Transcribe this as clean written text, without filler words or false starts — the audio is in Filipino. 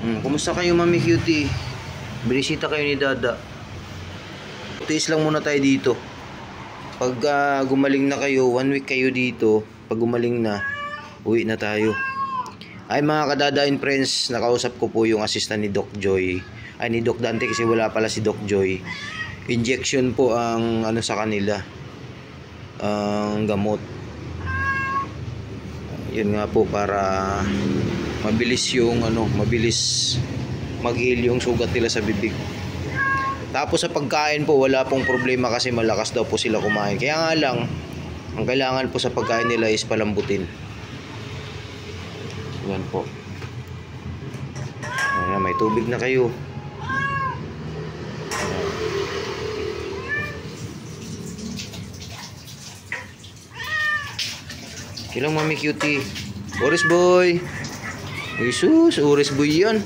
Kumusta kayo, Mami Cutie? Binisita kayo ni Dada. Tiis lang muna tayo dito. Pag gumaling na kayo, 1 week kayo dito. Pag gumaling na, uwi na tayo. Ay mga kadada and friends, nakausap ko po yung assistant ni Doc Joy. Ay ni Doc Dante kasi wala pala si Doc Joy. Injection po ang ano sa kanila. Ang gamot. Yun nga po para mabilis yung mabilis mag-heal yung sugat nila sa bibig. Tapos sa pagkain po wala pong problema kasi malakas daw po sila kumain. Kaya nga lang ang kailangan po sa pagkain nila is palambutin. Yan po. Ayan, may tubig na kayo. Kilang Mami Cutie. Oris boy. Jesus, Oris boy yan.